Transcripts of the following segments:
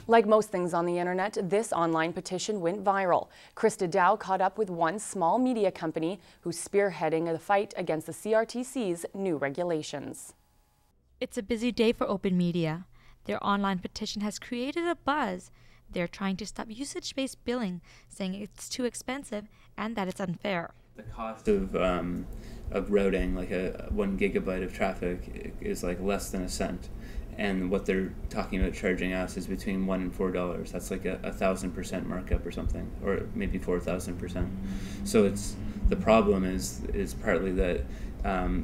Like most things on the internet, this online petition went viral. Krista Dow caught up with one small media company who's spearheading the fight against the CRTC's new regulations. It's a busy day for open media. Their online petition has created a buzz. They're trying to stop usage-based billing, saying it's too expensive and that it's unfair. The cost of routing, like a 1 gigabyte of traffic, is like less than a cent. And what they're talking about charging us is between $1 and $4. That's like a 1,000% markup or something, or maybe 4,000%. So the problem is partly that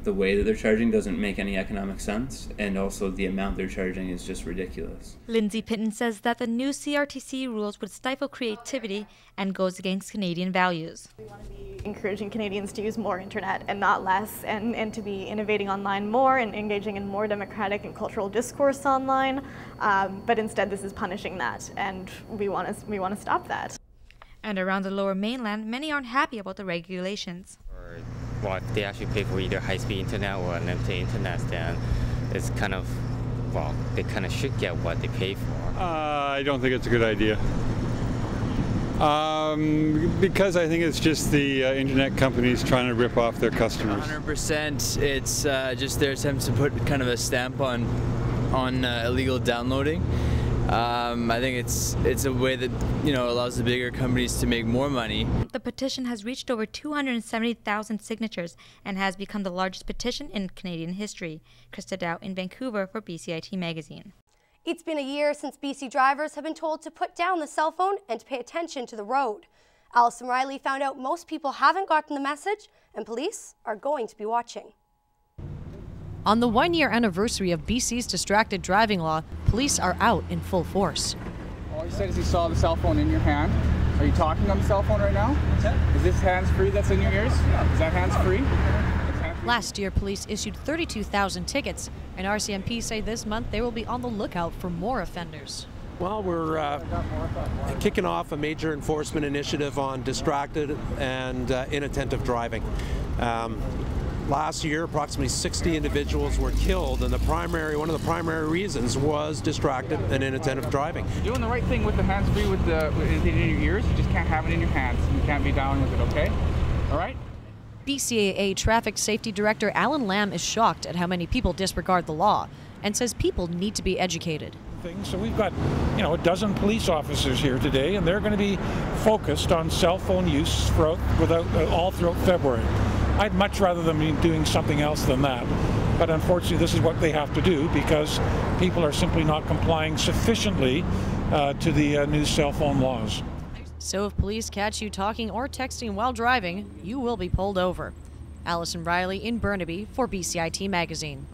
the way that they're charging doesn't make any economic sense, and also the amount they're charging is just ridiculous. Lindsay Pitton says that the new CRTC rules would stifle creativity and goes against Canadian values. We want to be encouraging Canadians to use more internet and not less, and to be innovating online more and engaging in more democratic and cultural discourse online. But instead, this is punishing that, and we want to stop that. And around the Lower Mainland, many aren't happy about the regulations. Well, if they actually pay for either high-speed internet or unlimited internet, then it's kind of, well, they kind of should get what they pay for. I don't think it's a good idea. Because I think it's just the internet companies trying to rip off their customers. 100%. It's just their attempt to put kind of a stamp on illegal downloading. I think it's a way that, allows the bigger companies to make more money. The petition has reached over 270,000 signatures and has become the largest petition in Canadian history. Krista Dow in Vancouver for BCIT Magazine. It's been a year since BC drivers have been told to put down the cell phone and to pay attention to the road. Alison Riley found out most people haven't gotten the message, and police are going to be watching. On the one-year anniversary of BC's distracted driving law, police are out in full force. All he said is he saw the cell phone in your hand. Are you talking on the cell phone right now? Is this hands-free that's in your ears? Is that hands-free? Last year, police issued 32,000 tickets, and RCMP say this month they will be on the lookout for more offenders. Well, we're kicking off a major enforcement initiative on distracted and inattentive driving. Last year, approximately 60 individuals were killed, and one of the primary reasons was distracted and inattentive driving. You're doing the right thing with the hands-free with it in your ears. You just can't have it in your hands. You can't be down with it, okay? All right? BCAA Traffic Safety Director Alan Lamb is shocked at how many people disregard the law and says people need to be educated. So we've got, a dozen police officers here today, and they're going to be focused on cell phone use all throughout February. I'd much rather them be doing something else than that. But unfortunately, this is what they have to do because people are simply not complying sufficiently to the new cell phone laws. So if police catch you talking or texting while driving, you will be pulled over. Alison Riley in Burnaby for BCIT Magazine.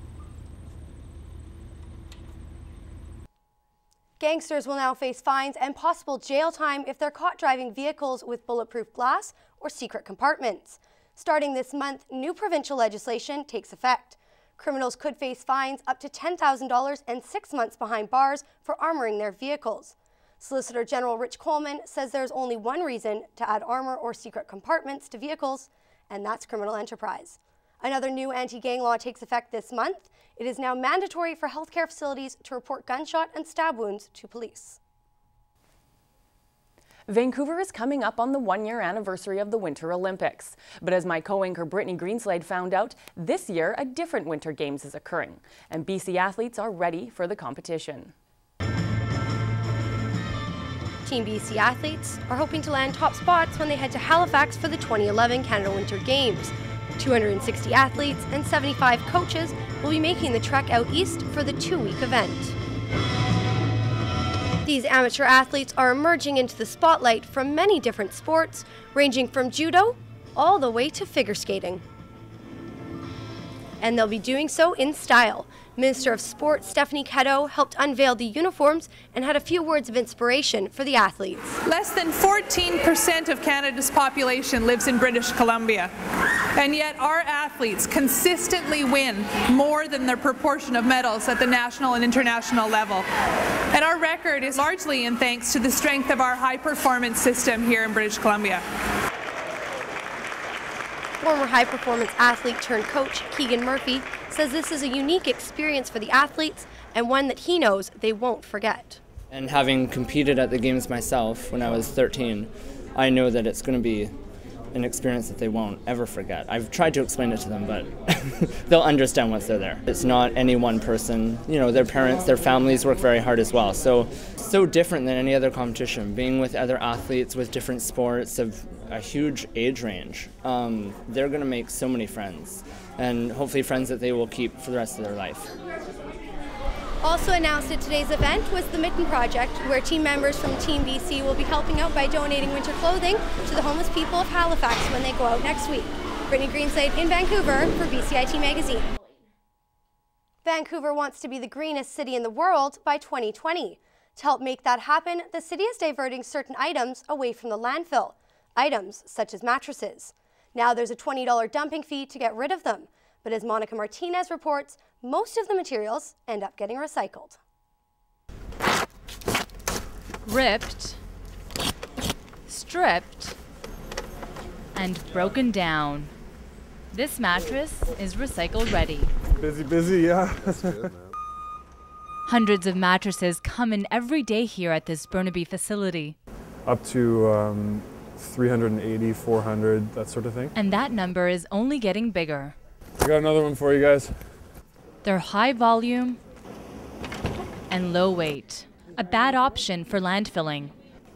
Gangsters will now face fines and possible jail time if they're caught driving vehicles with bulletproof glass or secret compartments. Starting this month, new provincial legislation takes effect. Criminals could face fines up to $10,000 and 6 months behind bars for armoring their vehicles. Solicitor General Rich Coleman says there's only one reason to add armor or secret compartments to vehicles, and that's criminal enterprise. Another new anti-gang law takes effect this month. It is now mandatory for healthcare facilities to report gunshot and stab wounds to police. Vancouver is coming up on the one-year anniversary of the Winter Olympics. But as my co-anchor Brittany Greenslade found out, this year a different Winter Games is occurring, and BC athletes are ready for the competition. Team BC athletes are hoping to land top spots when they head to Halifax for the 2011 Canada Winter Games. 260 athletes and 75 coaches will be making the trek out east for the 2-week event. These amateur athletes are emerging into the spotlight from many different sports, ranging from judo all the way to figure skating. And they'll be doing so in style. Minister of Sport Stephanie Cadeau helped unveil the uniforms and had a few words of inspiration for the athletes. Less than 14% of Canada's population lives in British Columbia, and yet our athletes consistently win more than their proportion of medals at the national and international level. And our record is largely in thanks to the strength of our high-performance system here in British Columbia. Former high-performance athlete turned coach Keegan Murphy says this is a unique experience for the athletes and one that he knows they won't forget. And having competed at the games myself when I was 13, I know that it's going to be an experience that they won't ever forget. I've tried to explain it to them, but they'll understand once they're there. It's not any one person. You know, their parents, their families work very hard as well. So different than any other competition. Being with other athletes with different sports of a huge age range, they're going to make so many friends, and hopefully friends that they will keep for the rest of their life. Also announced at today's event was the Mitten Project, where team members from Team BC will be helping out by donating winter clothing to the homeless people of Halifax when they go out next week. Brittany Greenslade in Vancouver for BCIT Magazine. Vancouver wants to be the greenest city in the world by 2020. To help make that happen, the city is diverting certain items away from the landfill, items such as mattresses. Now there's a $20 dumping fee to get rid of them. But as Monica Martinez reports, most of the materials end up getting recycled. Ripped, stripped, and broken down. This mattress is recycle ready. Busy, yeah. Hundreds of mattresses come in every day here at this Burnaby facility. Up to 380, 400, that sort of thing. And that number is only getting bigger. I got another one for you guys. They're high volume and low weight, a bad option for landfilling.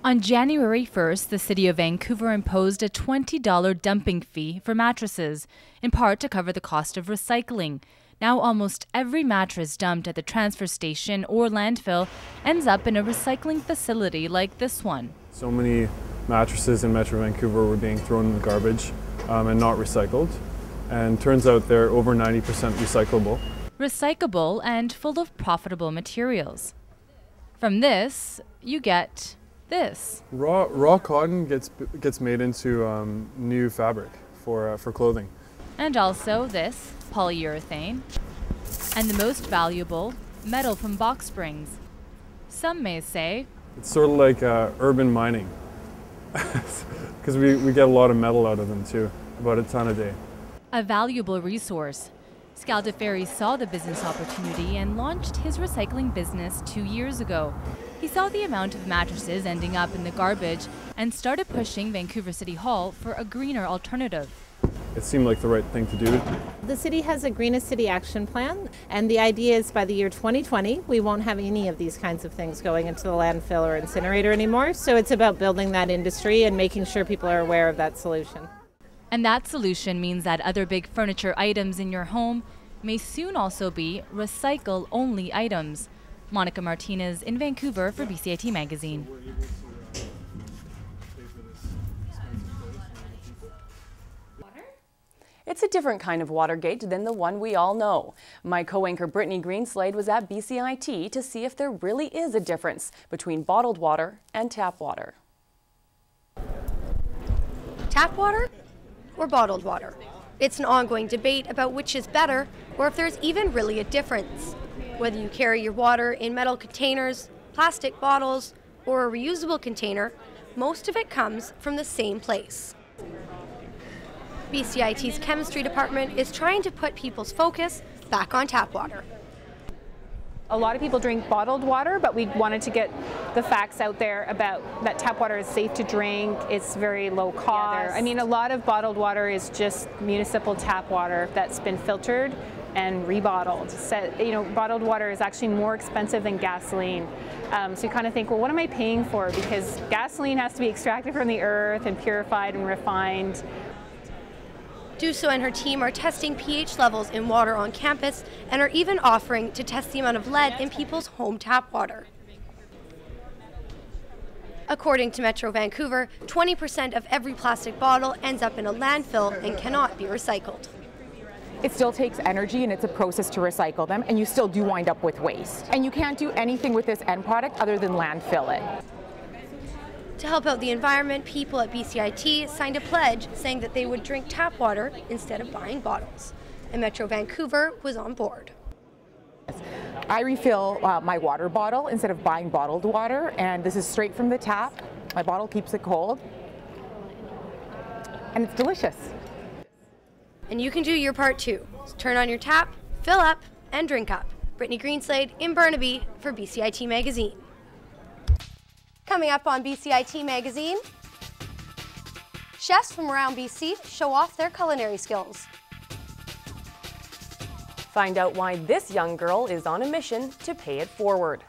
On January 1st, the City of Vancouver imposed a $20 dumping fee for mattresses, in part to cover the cost of recycling. Now almost every mattress dumped at the transfer station or landfill ends up in a recycling facility like this one. So many mattresses in Metro Vancouver were being thrown in the garbage and not recycled. And turns out they're over 90% recyclable. Recyclable and full of profitable materials. From this, you get this. Raw cotton gets made into new fabric for clothing. And also this, polyurethane. And the most valuable, metal from box springs. Some may say it's sort of like urban mining, because we get a lot of metal out of them too, about a ton a day. A valuable resource. Scaldaferri saw the business opportunity and launched his recycling business 2 years ago. He saw the amount of mattresses ending up in the garbage and started pushing Vancouver City Hall for a greener alternative. It seemed like the right thing to do. The city has a Greenest City Action Plan, and the idea is by the year 2020, we won't have any of these kinds of things going into the landfill or incinerator anymore. So it's about building that industry and making sure people are aware of that solution. And that solution means that other big furniture items in your home may soon also be recycle-only items. Monica Martinez in Vancouver for BCIT Magazine. It's a different kind of Watergate than the one we all know. My co-anchor Brittany Greenslade was at BCIT to see if there really is a difference between bottled water and tap water. Tap water or bottled water? It's an ongoing debate about which is better or if there's even really a difference. Whether you carry your water in metal containers, plastic bottles, or a reusable container, most of it comes from the same place. BCIT's chemistry department is trying to put people's focus back on tap water. A lot of people drink bottled water, but we wanted to get the facts out there about that tap water is safe to drink, it's very low cost. I mean, a lot of bottled water is just municipal tap water that's been filtered and rebottled. So, you know, bottled water is actually more expensive than gasoline. So you kind of think, well, what am I paying for? Because gasoline has to be extracted from the earth and purified and refined. Duso and her team are testing pH levels in water on campus and are even offering to test the amount of lead in people's home tap water. According to Metro Vancouver, 20% of every plastic bottle ends up in a landfill and cannot be recycled. It still takes energy and it's a process to recycle them, and you still do wind up with waste. And you can't do anything with this end product other than landfill it. To help out the environment, people at BCIT signed a pledge saying that they would drink tap water instead of buying bottles. And Metro Vancouver was on board. I refill my water bottle instead of buying bottled water, and this is straight from the tap. My bottle keeps it cold, and it's delicious. And you can do your part too. So turn on your tap, fill up, and drink up. Brittany Greenslade in Burnaby for BCIT Magazine. Coming up on BCIT Magazine, chefs from around BC show off their culinary skills. Find out why this young girl is on a mission to pay it forward.